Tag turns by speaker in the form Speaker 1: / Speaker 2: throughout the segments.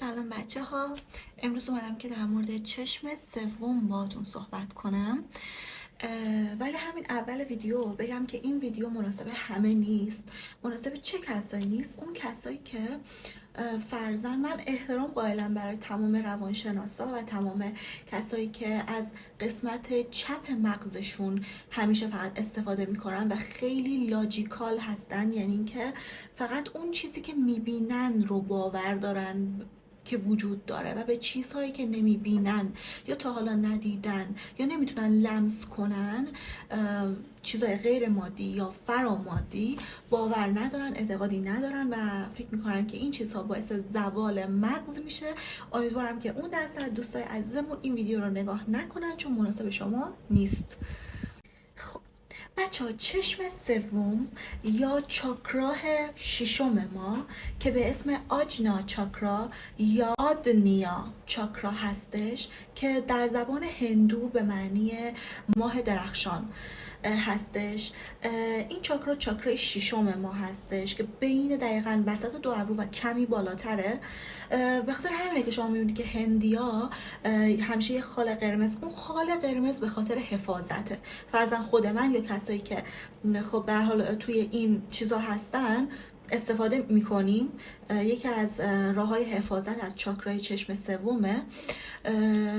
Speaker 1: سلام بچه ها. امروز اومدم که در مورد چشم سوم باهاتون صحبت کنم. ولی همین اول ویدیو بگم که این ویدیو مناسب همه نیست. مناسب چه کسایی نیست؟ اون کسایی که فرضاً من احترام قائلم برای تمام روانشناسا و تمام کسایی که از قسمت چپ مغزشون همیشه فقط استفاده میکنن و خیلی لاجیکال هستن، یعنی اینکه فقط اون چیزی که میبینن رو باور دارن که وجود داره و به چیزهایی که نمیبینن یا تا حالا ندیدن یا نمیتونن لمس کنن، چیزهای غیر مادی یا فرامادی، باور ندارن، اعتقادی ندارن و فکر میکنن که این چیزها باعث زوال مغز میشه. امیدوارم که اون دسته از دوستای عزیزمون این ویدیو رو نگاه نکنن چون مناسب شما نیست. بچه ها، چشم سوم یا چاکراه ششم ما که به اسم آجنا چاکرا یا آدنیا چاکرا هستش که در زبان هندو به معنی ماه درخشان هستش. این چاکرای ششم ما هستش که بین دقیقاً وسط دو ابرو و کمی بالاتره. به خاطر همینه که شما میبینید که هندیا همیشه یه خال قرمز، اون خال قرمز به خاطر حفاظته. فرضاً خود من یا کسایی که خب به هر حال توی این چیزا هستن استفاده میکنیم. یکی از راههای حفاظت از چاکرای چشم سومه.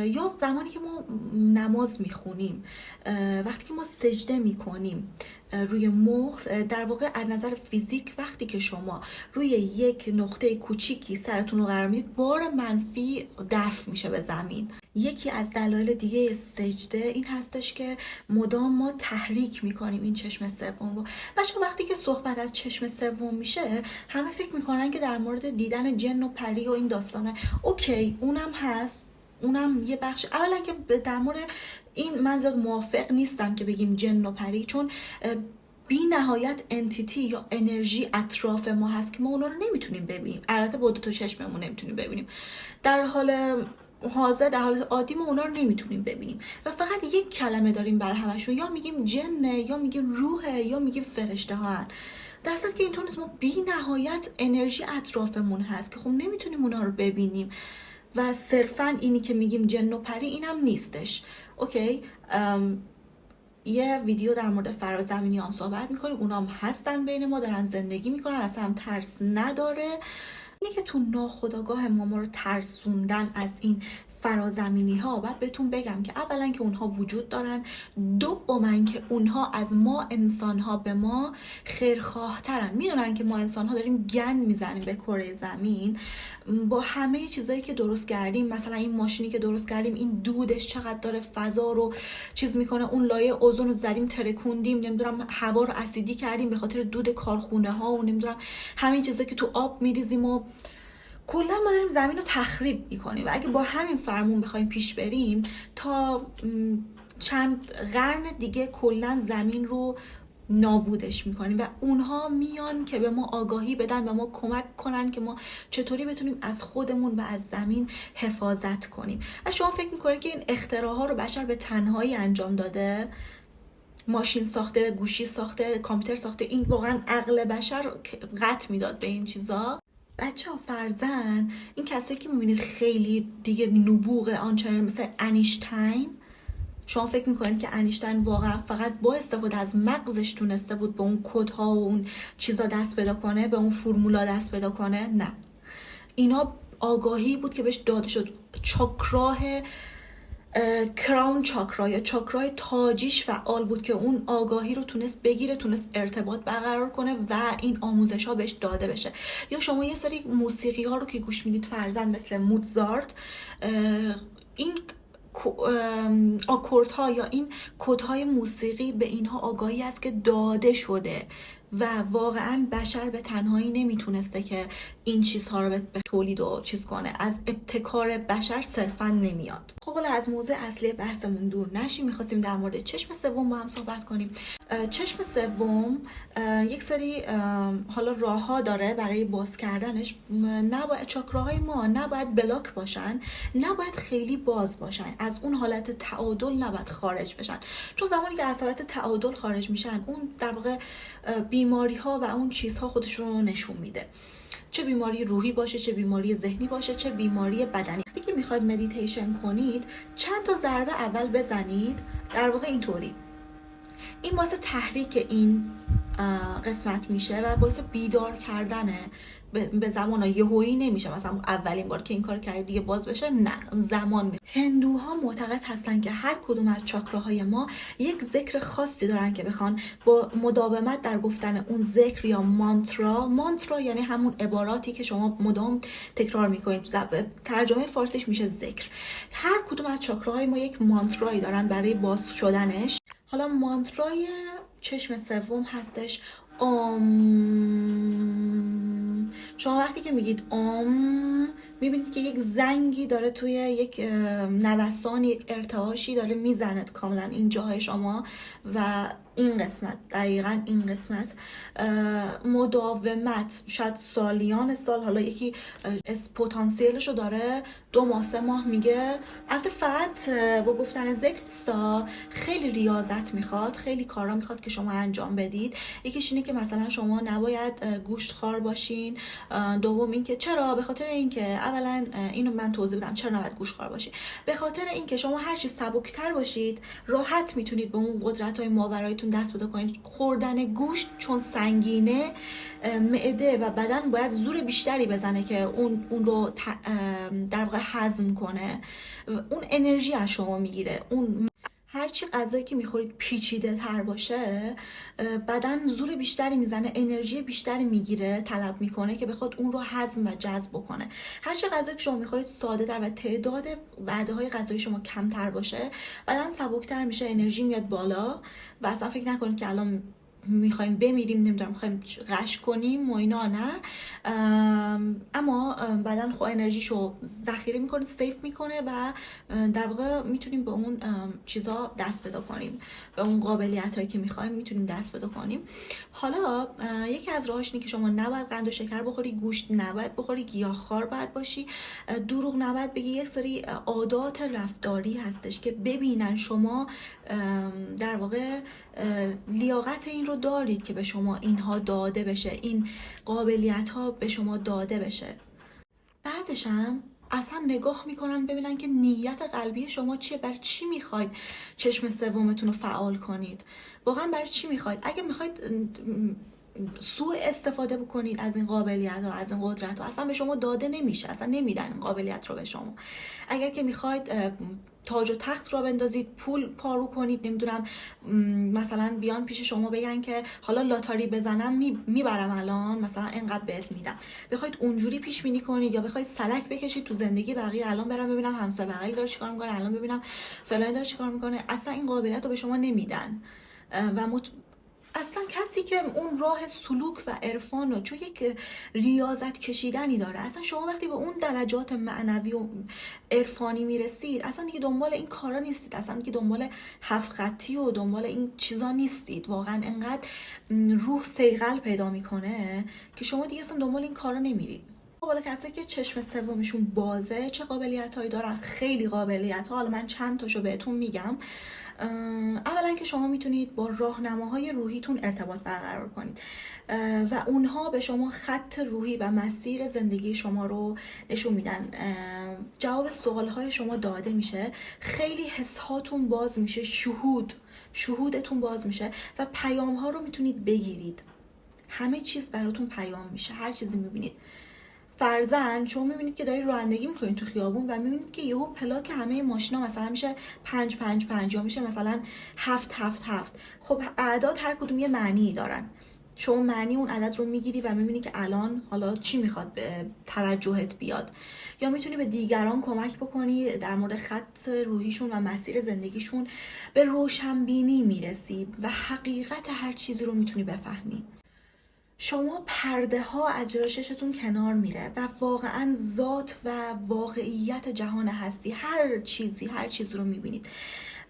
Speaker 1: یا زمانی که ما نماز میخونیم، وقتی که ما سجده میکنیم روی مهر، در واقع از نظر فیزیک وقتی که شما روی یک نقطه کوچیکی سرتون رو قرار میدید، بار منفی دفع میشه به زمین. یکی از دلایل دیگه سجده این هستش که مدام ما تحریک میکنیم این چشم سوم رو. بچه وقتی که صحبت از چشم سوم میشه، همه فکر میکنن که در مورد دیدن جن و پری و این داستانه. اوکی، اونم هست، اونم یه بخش. اولا که در مورد این من زیاد موافق نیستم که بگیم جن و پری، چون بی نهایت انتیتی یا انرژی اطراف ما هست که ما اونا رو نمیتونیم ببینیم. البته با دو تا چشممون نمیتونیم ببینیم. در حال حاضر، در حالت عادی ما اونا رو نمیتونیم ببینیم و فقط یک کلمه داریم بر همشون، یا میگیم جنه، یا میگیم روحه، یا میگیم فرشته ها هن. در صورتی که اینطور نیست. ما بی نهایت انرژی اطرافمون هست که خب نمیتونیم اونا رو ببینیم و صرفا اینی که میگیم جن و پری اینم نیستش. اوکی، یه ویدیو در مورد فرازمینیان صحبت میکنیم، اونام هستن بین ما، دارن زندگی میکنن، اصلا هم ترس نداره. اینی که تو ناخودآگاه ما رو ترسوندن از این فرازمینی ها. بعد بهتون بگم که اولا که اونها وجود دارن، دوما که اونها از ما انسان ها به ما خیرخواه ترن. میدونن که ما انسان ها داریم گند میزنیم به کره زمین با همه چیزایی که درست کردیم. مثلا این ماشینی که درست کردیم، این دودش چقدر داره فضا رو چیز میکنه، اون لایه اوزون رو زدیم ترکوندیم، نمیدونم هوا رو اسیدی کردیم به خاطر دود کارخونه ها و نمیدونم همین چیزایی که تو آب میریزیم و کلا ما داریم زمین رو تخریب میکنیم. و اگه با همین فرمون بخوایم پیش بریم تا چند قرن دیگه کلا زمین رو نابودش میکنیم و اونها میان که به ما آگاهی بدن و ما کمک کنن که ما چطوری بتونیم از خودمون و از زمین حفاظت کنیم. و شما فکر میکنید که این اختراعات رو بشر به تنهایی انجام داده؟ ماشین ساخته، گوشی ساخته، کامپیوتر ساخته، این واقعا عقل بشر قطع میداد به این چیزا؟ بچه ها، فرضاً این کسایی که میبینید خیلی دیگه نبوغ آنچنان مثل انیشتین، شما فکر میکنید که انیشتین واقعا فقط با استفاده از مغزش تونسته بود به اون کدها و اون چیزا دست پیدا کنه، به اون فرمولا دست پیدا کنه؟ نه، اینا آگاهی بود که بهش داده شد. چاکراه کراون چاکرا یا چاکرای تاجیش فعال بود که اون آگاهی رو تونست بگیره، تونست ارتباط برقرار کنه و این آموزش ها بهش داده بشه. یا شما یه سری موسیقی ها رو که گوش میدید، فرضاً مثل موزارت، این آکورد ها یا این کد های موسیقی به اینها آگاهی است که داده شده و واقعا بشر به تنهایی نمیتونسته که این چیزها رو به تولید و چیز کنه. از ابتکار بشر صرفا نمیاد. خب حالا از موضوع اصلی بحثمون دور نشیم، میخواستیم در مورد چشم سوم با هم صحبت کنیم. چشم سوم یک سری حالا راه ها داره برای باز کردنش. نباید چاکراهای ما نباید بلاک باشن، نباید خیلی باز باشن، از اون حالت تعادل نباید خارج بشن، چون زمانی که از حالت تعادل خارج میشن، اون در واقع بیماری ها و اون چیزها خودشون رو نشون میده. چه بیماری روحی باشه، چه بیماری ذهنی باشه، چه بیماری بدنی. وقتی که میخواید مدیتیشن کنید چند تا ضربه اول بزنید، در واقع اینطوری. این واسه تحریک این قسمت میشه و باعث بیدار کردنه به زمان. یهویی نمیشه مثلا اولین بار که این کار کردی دیگه باز بشه، نه، زمان میشه. هندوها معتقد هستن که هر کدوم از چاکراهای ما یک ذکر خاصی دارن که بخوان با مداومت در گفتن اون ذکر یا مانترا یعنی همون عباراتی که شما مدام تکرار میکنید، ترجمه فارسیش میشه ذکر. هر کدوم از چاکراهای ما یک مانترایی دارن برای باز شدنش. حالا مانترای چشم سوم هستش شما وقتی که میگید میبینید که یک زنگی داره توی یک نوسان، یک ارتعاشی داره میزنه کاملا این جاهای شما و این قسمت، دقیقا این قسمت مداومت، شاید سالیان سال، حالا یکی پتانسیلش رو داره 2 ماه 3 ماه میگه. البته فقط با گفتن ذکر نیستا، خیلی ریاضت میخواد، خیلی کارا میخواد که شما انجام بدید. یکیش اینه که مثلا شما نباید گوشت خوار باشین. دوم این که چرا؟ به خاطر اینکه اولا اینو من توضیح بدم چرا نباید گوشت خوار باشید. به خاطر اینکه شما هر چی سبکتر باشید راحت میتونید به اون قدرت‌های ماوراییتون دست پیدا کنید. خوردن گوشت چون سنگینه، معده و بدن باید زور بیشتری بزنه که اون رو در واقع هضم کنه. اون انرژی از شما میگیره. اون هرچی غذایی که میخورید پیچیده تر باشه، بدن زور بیشتری میزنه، انرژی بیشتری میگیره، طلب میکنه که بخواد اون رو هضم و جذب بکنه. هرچی غذایی که شما میخورید ساده تر و تعداد وعده های غذایی شما کمتر باشه، بدن سبکتر میشه، انرژی میاد بالا و اصلا فکر نکنید که الان میخوایم بمیریم، نمیدونم میخوایم غش کنیم و اینا، نه. اما بدن خود انرژیشو ذخیره میکنه، سیف میکنه و در واقع میتونیم به اون چیزا دست پیدا کنیم، به اون قابلیت هایی که میخوایم میتونیم دست پیدا کنیم. حالا یکی از راهاش اینه که شما نباید قند و شکر بخوری، گوشت نباید بخوری، گیاهخوار باید باشی، دروغ نباید بگی. یک سری عادات رفتاری هستش که ببینن شما در واقع لیاقت این رو دارید که به شما اینها داده بشه، این قابلیت ها به شما داده بشه. بعدش هم اصلا نگاه میکنن ببینن که نیت قلبی شما چیه، برای چی میخواید چشم سومتون رو فعال کنید، واقعا برای چی میخواید. اگه میخواید سوء استفاده بکنید از این قابلیت ها، از این قدرت ها، اصلا به شما داده نمیشه، اصلا نمیدن این قابلیت رو به شما. اگر که میخواید تاج و تخت را بندازید، پول پارو کنید، نمیدونم مثلا بیان پیش شما بگن که حالا لاتاری بزنم میبرم الان مثلا اینقدر بهت میدم، بخواید اونجوری پیش بینی کنید، یا بخواید سلک بکشید تو زندگی بقیه، الان برم ببینم همسایه بغل داره چیکار میکنه، الان ببینم فلان داره چیکار میکنه، اصلا این قابلیت رو به شما نمیدن. و اصلا کسی که اون راه سلوک و عرفان رو چون یک ریاضت کشیدنی داره، اصلا شما وقتی به اون درجات معنوی و عرفانی میرسید اصلا دیگه دنبال این کارا نیستید، اصلا دیگه دنبال هفت خطی و دنبال این چیزا نیستید. واقعا انقدر روح صیقل پیدا میکنه که شما دیگه اصلا دنبال این کارا نمیرید. حالا کسایی که چشم سومشون بازه چه قابلیت‌هایی دارن؟ خیلی قابلیت‌ها، حالا من چند تاشو بهتون میگم. اولا که شما میتونید با راهنماهای روحیتون ارتباط برقرار کنید و اونها به شما خط روحی و مسیر زندگی شما رو نشون میدن. جواب سوالهای شما داده میشه، خیلی حسهاتون باز میشه، شهودتون باز میشه و پیام ها رو میتونید بگیرید. همه چیز براتون پیام میشه، هر چیزی میبینید. فرضاً شما میبینید که دارید رانندگی میکنید تو خیابون و میبینید که یهو پلاک همه ماشینا مثلا میشه 555 یا میشه مثلا 777. خب اعداد هر کدوم یه معنی دارن. شما معنی اون عدد رو میگیری و میبینی که الان حالا چی میخواد به توجهت بیاد، یا میتونی به دیگران کمک بکنی در مورد خط روحیشون و مسیر زندگیشون، به روشنبینی میرسی و حقیقت هر چیزی رو میتونی بفهمی. شما پرده ها از جلوی چشتون کنار میره و واقعا ذات و واقعیت جهان هستی، هر چیزی رو میبینید.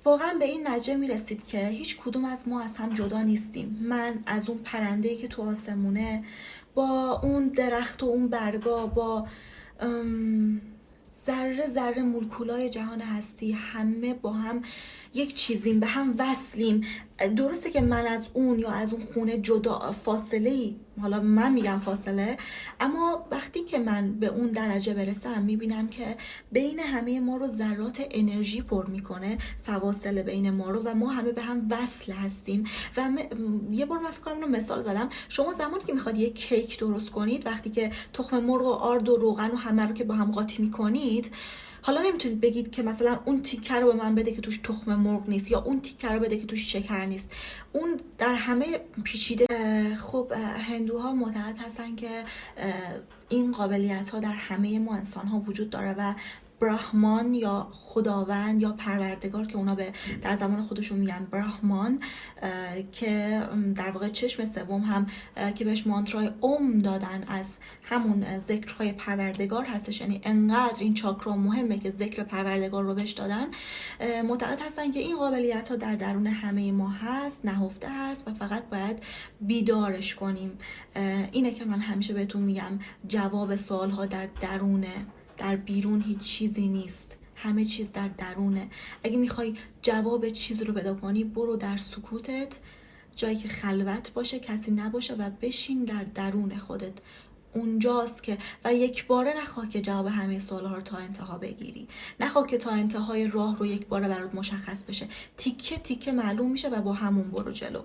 Speaker 1: واقعا به این نتیجه میرسید که هیچ کدوم از ما از هم جدا نیستیم. من از اون پرنده‌ای که تو آسمونه، با اون درخت و اون برگا، با ذره ذره مولکولای جهان هستی، همه با هم یک چیزیم، به هم وصلیم. درسته که من از اون یا از اون خونه جدا، فاصله ای حالا من میگم فاصله، اما وقتی که من به اون درجه برسم میبینم که بین همه ما رو ذرات انرژی پر میکنه، فواصل بین ما رو، و ما همه به هم وصل هستیم. و یه بار من فکر کنم اینو مثال زدم، شما زمانی که میخواد یه کیک درست کنید، وقتی که تخم مرغ و آرد و روغن و همه رو که با هم قاطی میکنید، حالا نمیتونید بگید که مثلا اون تیکه رو به من بده که توش تخم مرغ نیست، یا اون تیکه رو بده که توش شکر نیست. اون در همه پیچیده. خب هندوها معتقد هستن که این قابلیت ها در همه ما انسان ها وجود داره و براهمان یا خداوند یا پروردگار که اونا در زمان خودشون میگن براهمان، که در واقع چشم سوم هم که بهش مانترای اوم دادن از همون ذکرهای پروردگار هستش، یعنی انقدر این چاکرا مهمه که ذکر پروردگار رو بهش دادن. معتقد هستن که این قابلیت ها در درون همه ما هست، نهفته هست و فقط باید بیدارش کنیم. اینه که من همیشه بهتون میگم جواب سوال ها در درونه، در بیرون هیچ چیزی نیست، همه چیز در درونه. اگه میخوای جواب چیز رو پیدا کنی، برو در سکوتت، جایی که خلوت باشه، کسی نباشه، و بشین در درون خودت. اونجاست که و یک باره نخواه که جواب همه سوالها رو تا انتها بگیری، نخواه که تا انتهای راه رو یک باره برات مشخص بشه، تیکه تیکه معلوم میشه و با همون برو جلو.